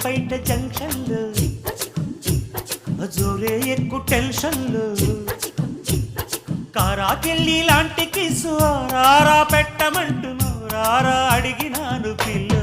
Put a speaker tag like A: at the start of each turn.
A: బయట జంక్షన్లు జోరే ఎక్కువ టెన్షన్లు కారాకెళ్ళి లాంటి కిసు రారా పెట్టమంటున్నావు రారా అడిగినాను పిల్లు